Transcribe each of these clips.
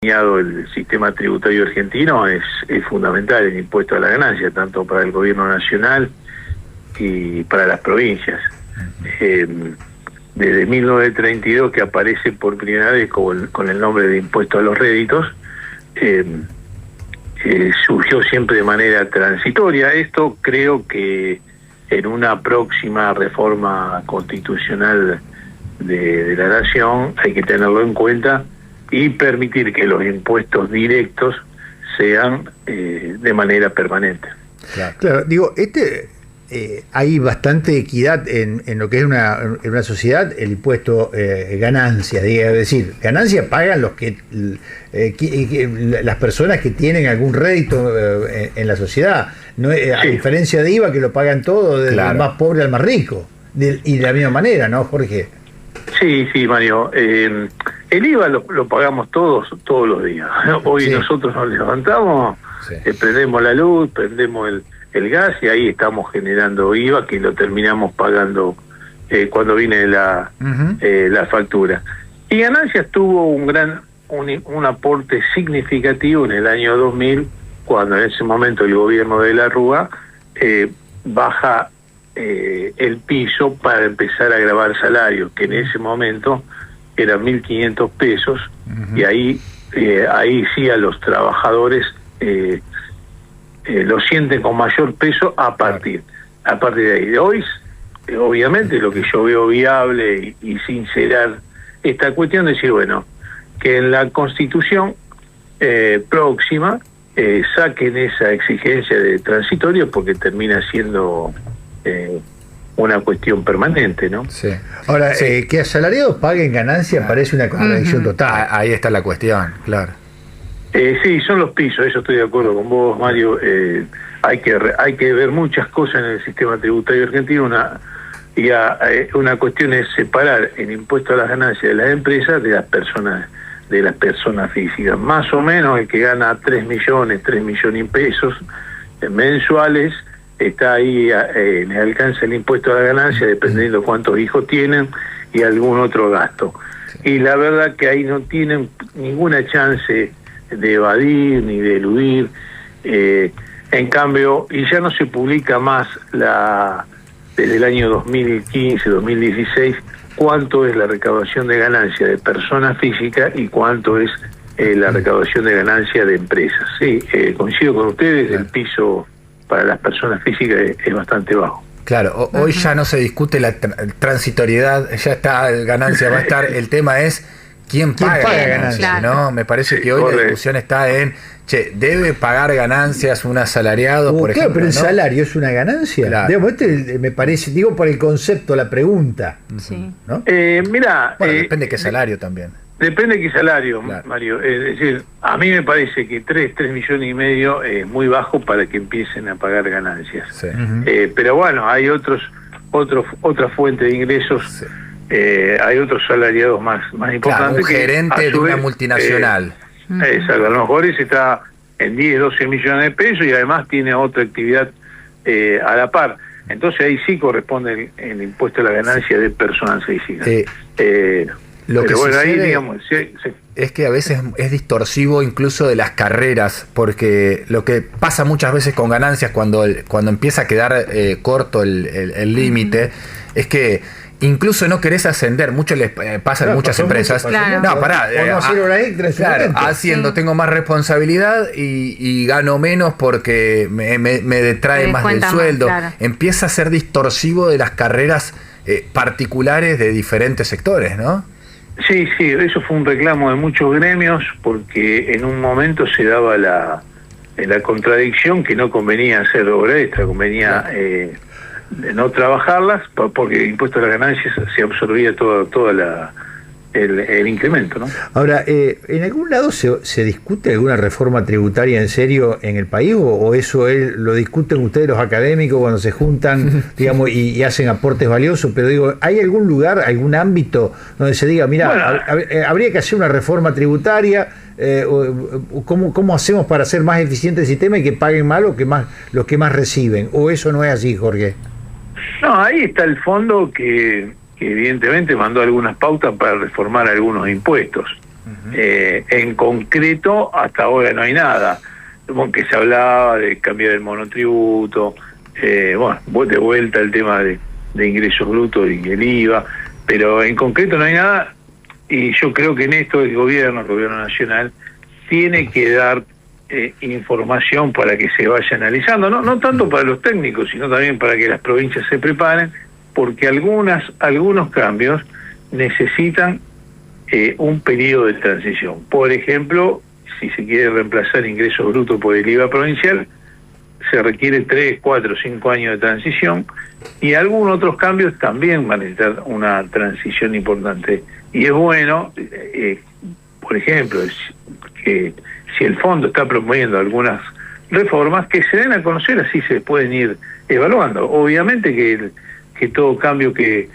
el sistema tributario argentino es fundamental el impuesto a la ganancia, tanto para el gobierno nacional y para las provincias. Desde 1932 que aparece por primera vez con el nombre de impuesto a los réditos, surgió siempre de manera transitoria. Esto creo que en una próxima reforma constitucional de la nación hay que tenerlo en cuenta y permitir que los impuestos directos sean de manera permanente. Claro, digo, hay bastante equidad en lo que es en una sociedad, el impuesto ganancia, es decir, ganancia pagan los las personas que tienen algún rédito en la sociedad, no, a diferencia de IVA que lo pagan todos, desde el más pobre al más rico, y de la misma manera, ¿no, Jorge? Sí, Mario. El IVA lo pagamos todos los días. Hoy nosotros nos levantamos, prendemos la luz, prendemos el gas y ahí estamos generando IVA que lo terminamos pagando cuando viene la factura. Y Ganancias tuvo un aporte significativo en el año 2000, cuando en ese momento el gobierno de la Rúa baja el piso para empezar a grabar salarios, que en ese momento eran 1.500 pesos, y ahí sí a los trabajadores lo sienten con mayor peso a partir de ahí. De hoy, obviamente, lo que yo veo viable y sincerar esta cuestión es decir, bueno, que en la Constitución próxima saquen esa exigencia de transitorio, porque termina siendo una cuestión permanente, ¿no? Sí. Ahora, que asalariados paguen ganancia parece una contradicción total. Ahí está la cuestión, claro. Sí, son los pisos, eso estoy de acuerdo con vos, Mario. Hay que ver muchas cosas en el sistema tributario argentino. Una cuestión es separar el impuesto a las ganancias de las empresas de las personas físicas. Más o menos el que gana 3 millones y pesos mensuales está ahí, le alcanza el impuesto a la ganancia dependiendo cuántos hijos tienen y algún otro gasto. Y la verdad que ahí no tienen ninguna chance de evadir ni de eludir. En cambio, y ya no se publica más desde el año 2015-2016 cuánto es la recaudación de ganancia de personas físicas y cuánto es la recaudación de ganancia de empresas. Sí, coincido con ustedes, el piso para las personas físicas es bastante bajo. Claro, hoy ya no se discute la transitoriedad, ya está, ganancia va a estar, el tema es quién paga ganancia, ¿no? Me parece que hoy la discusión está en, ¿debe pagar ganancias un asalariado, por ejemplo? Pero el ¿no? salario es una ganancia. Claro. Digamos, me parece, digo por el concepto, la pregunta. Sí. ¿No? Mirá, bueno, depende de qué salario también. Depende de qué salario, claro. Mario. Es decir, a mí me parece que 3 millones y medio es muy bajo para que empiecen a pagar ganancias. Sí. Pero bueno, hay otra fuente de ingresos. Sí. Hay otros salariados más importantes. Claro, un gerente de una multinacional. Exacto, a lo mejor ese está en 10-12 millones de pesos y además tiene otra actividad a la par. Entonces ahí sí corresponde el impuesto a la ganancia de personas físicas. Lo que bueno, sucede ahí, digamos, es que a veces es distorsivo incluso de las carreras, porque lo que pasa muchas veces con ganancias cuando empieza a quedar corto el límite, es que incluso no querés ascender, mucho les pasa en muchas empresas. Tengo más responsabilidad y gano menos porque me detrae más del sueldo. Claro. Empieza a ser distorsivo de las carreras particulares de diferentes sectores, ¿no? Sí, eso fue un reclamo de muchos gremios, porque en un momento se daba la contradicción que no convenía hacer obra extra, convenía no trabajarlas, porque el impuesto a las ganancias se absorbía todo el incremento, ¿no? Ahora, ¿en algún lado se discute alguna reforma tributaria en serio en el país, o eso lo discuten ustedes los académicos cuando se juntan, digamos, y hacen aportes valiosos? Pero digo, ¿hay algún lugar, algún ámbito donde se diga, mira, habría que hacer una reforma tributaria? ¿Cómo hacemos para hacer más eficiente el sistema y que paguen más los que más reciben? ¿O eso no es así, Jorge? No, ahí está el fondo que evidentemente mandó algunas pautas para reformar algunos impuestos. En concreto, hasta ahora no hay nada. Que se hablaba de cambiar el monotributo, bueno, de vuelta el tema de ingresos brutos y el IVA, pero en concreto no hay nada, y yo creo que en esto el gobierno nacional, tiene que dar información para que se vaya analizando, no tanto para los técnicos, sino también para que las provincias se preparen, porque algunos cambios necesitan un periodo de transición. Por ejemplo, si se quiere reemplazar ingresos brutos por el IVA provincial, se requiere 3, 4, 5 años de transición, y algunos otros cambios también van a necesitar una transición importante. Y es bueno, por ejemplo, que si el fondo está promoviendo algunas reformas, que se den a conocer, así se pueden ir evaluando. Obviamente que todo cambio que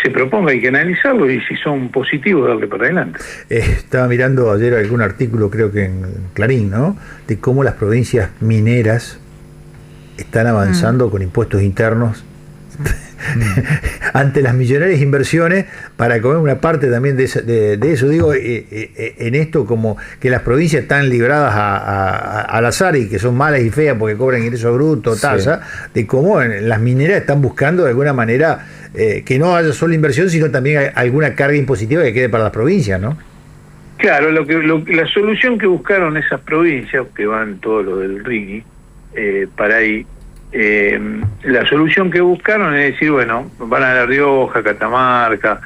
se proponga hay que analizarlo, y si son positivos, darle para adelante. Estaba mirando ayer algún artículo, creo que en Clarín, ¿no?, de cómo las provincias mineras están avanzando con impuestos internos ante las millonarias inversiones para comer una parte también de eso. Digo, en esto, como que las provincias están libradas al azar y que son malas y feas porque cobran ingresos brutos, tasa, de cómo las mineras están buscando de alguna manera que no haya solo inversión, sino también alguna carga impositiva que quede para las provincias, ¿no? Claro, la solución que buscaron esas provincias, que van todos los del RIGI, para ahí, la solución que buscaron es decir, bueno, van a La Rioja, Catamarca,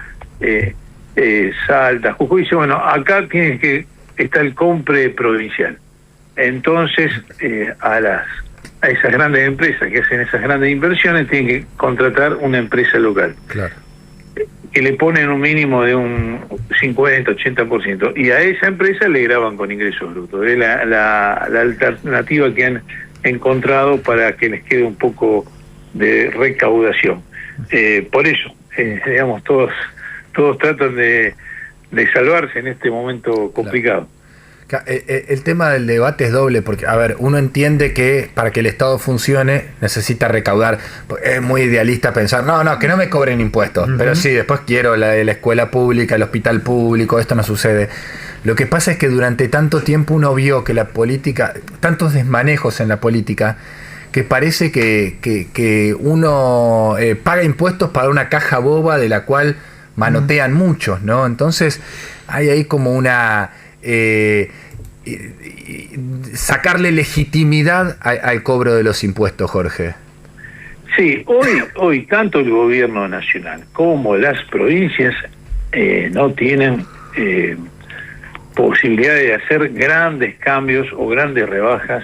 Salta, Jujuy, dice, bueno, acá tiene que estar el compre provincial. Entonces, a esas grandes empresas que hacen esas grandes inversiones, tienen que contratar una empresa local. Claro. Que le ponen un mínimo de un 50, 80%, y a esa empresa le graban con ingresos brutos. Es la alternativa que han encontrado para que les quede un poco de recaudación. Por eso, digamos, todos tratan de salvarse en este momento complicado. El tema del debate es doble, porque, a ver, uno entiende que para que el Estado funcione necesita recaudar. Es muy idealista pensar, que no me cobren impuestos, pero sí, después quiero la escuela pública, el hospital público, esto no sucede. Lo que pasa es que durante tanto tiempo uno vio que la política, tantos desmanejos en la política, que parece que uno paga impuestos para una caja boba de la cual manotean muchos, ¿no? Entonces hay ahí como una... sacarle legitimidad al cobro de los impuestos, Jorge. Sí, hoy tanto el gobierno nacional como las provincias no tienen posibilidad de hacer grandes cambios o grandes rebajas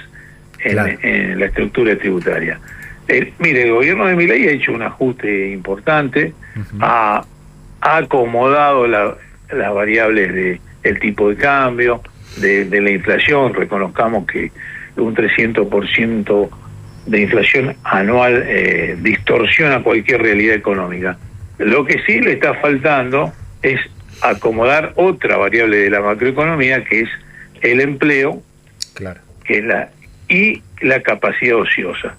en la estructura tributaria. Mire, el gobierno de Milei ha hecho un ajuste importante, ha acomodado las variables del tipo de cambio, de la inflación. Reconozcamos que un 300% de inflación anual distorsiona cualquier realidad económica. Lo que sí le está faltando es acomodar otra variable de la macroeconomía, que es el empleo, que es la capacidad ociosa.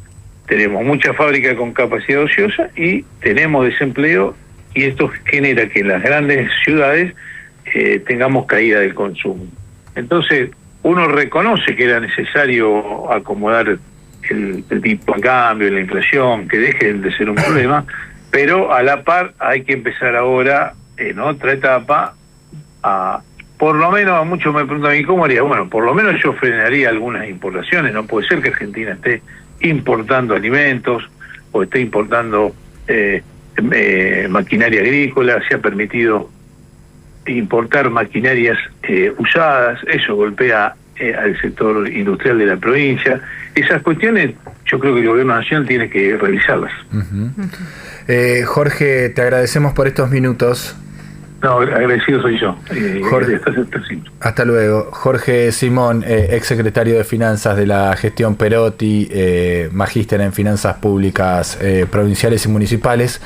Tenemos muchas fábricas con capacidad ociosa y tenemos desempleo, y esto genera que en las grandes ciudades tengamos caída del consumo. Entonces, uno reconoce que era necesario acomodar el tipo de cambio, la inflación, que deje de ser un problema, pero a la par hay que empezar ahora, en otra etapa, por lo menos, muchos me preguntan, ¿y cómo haría? Bueno, por lo menos yo frenaría algunas importaciones. No puede ser que Argentina esté importando alimentos o esté importando maquinaria agrícola. Se ha permitido importar maquinarias usadas, eso golpea al sector industrial de la provincia. Esas cuestiones yo creo que el gobierno nacional tiene que revisarlas. Jorge, te agradecemos por estos minutos. No, agradecido soy yo. Jorge, hasta luego. Jorge Simón, ex secretario de Finanzas de la gestión Perotti, magíster en Finanzas Públicas provinciales y municipales.